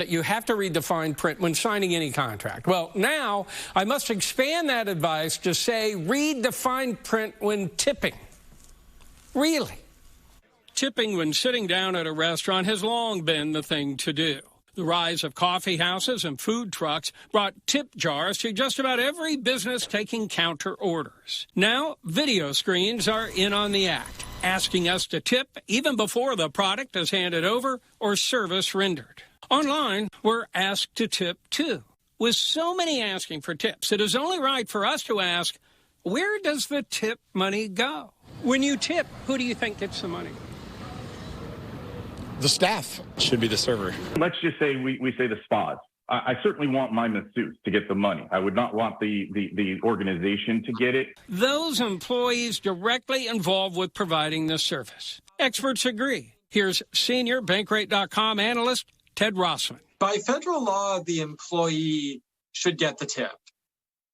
that you have to read the fine print when signing any contract. Well, now I must expand that advice to say read the fine print when tipping. Really? Tipping when sitting down at a restaurant has long been the thing to do. The rise of coffee houses and food trucks brought tip jars to just about every business taking counter orders. Now, video screens are in on the act, asking us to tip even before the product is handed over or service rendered. Online, we're asked to tip, too. With so many asking for tips, it is only right for us to ask, where does the tip money go? When you tip, who do you think gets the money? The staff should be the server. Let's just say we say the spas. I certainly want my masseuse to get the money. I would not want the organization to get it. Those employees directly involved with providing the service. Experts agree. Here's senior Bankrate.com analyst Ted Rossman. By federal law, the employee should get the tip.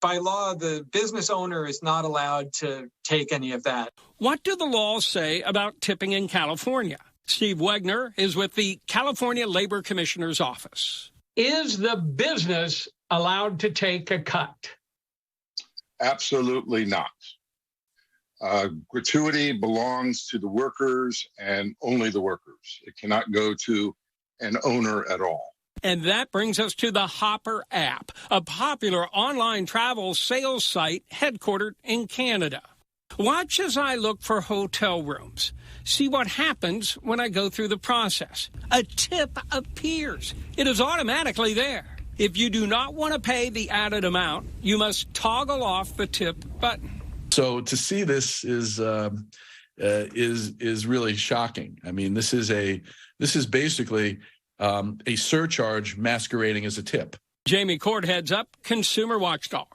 By law, the business owner is not allowed to take any of that. What do the laws say about tipping in California? Steve Wegner is with the California Labor Commissioner's office. Is the business allowed to take a cut? Absolutely not. Gratuity belongs to the workers and only the workers. It cannot go to an owner at all. And that brings us to the Hopper app, a popular online travel sales site headquartered in Canada. Watch as I look for hotel rooms. See what happens when I go through the process. A tip appears. It is automatically there. If you do not want to pay the added amount, you must toggle off the tip button. So to see this is really shocking. I mean, this is basically a surcharge masquerading as a tip. Jamie Court heads up Consumer Watchdog.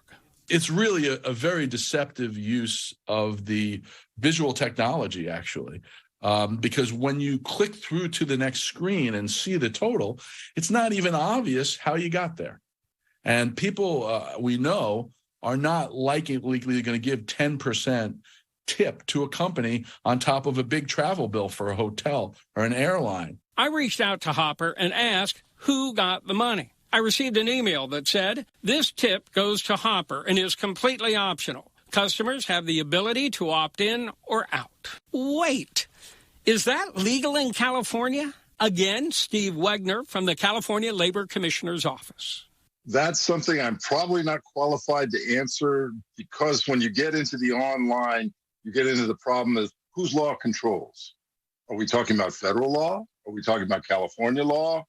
It's really a very deceptive use of the visual technology, actually, because when you click through to the next screen and see the total, it's not even obvious how you got there. And people we know are not likely going to give 10% tip to a company on top of a big travel bill for a hotel or an airline. I reached out to Hopper and asked who got the money. I received an email that said, this tip goes to Hopper and is completely optional. Customers have the ability to opt in or out. Wait, is that legal in California? Again, Steve Wegner from the California Labor Commissioner's office. That's something I'm probably not qualified to answer, because when you get into the online, you get into the problem of whose law controls. Are we talking about federal law? Are we talking about California law?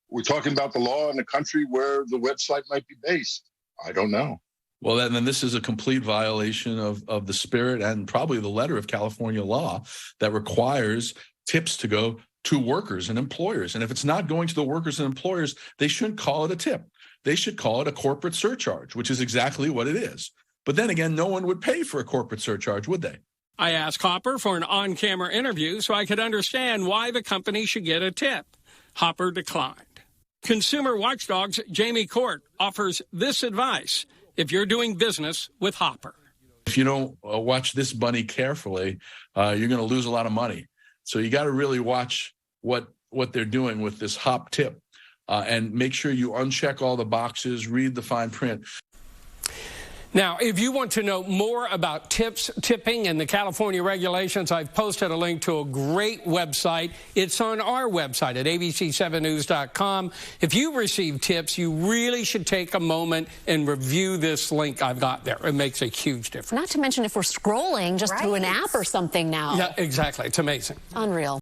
We're talking about the law in the country where the website might be based. I don't know. Well, then this is a complete violation of the spirit and probably the letter of California law that requires tips to go to workers and employers. And if it's not going to the workers and employers, they shouldn't call it a tip. They should call it a corporate surcharge, which is exactly what it is. But then again, no one would pay for a corporate surcharge, would they? I asked Hopper for an on-camera interview so I could understand why the company should get a tip. Hopper declined. Consumer Watchdog's Jamie Court offers this advice if you're doing business with Hopper. If you don't watch this bunny carefully, you're going to lose a lot of money. So you got to really watch what they're doing with this hop tip and make sure you uncheck all the boxes, read the fine print. Now, if you want to know more about tipping, and the California regulations, I've posted a link to a great website. It's on our website at abc7news.com. If you receive tips, you really should take a moment and review this link I've got there. It makes a huge difference. Not to mention if we're scrolling just through an app or something now. Yeah, exactly. It's amazing. Unreal.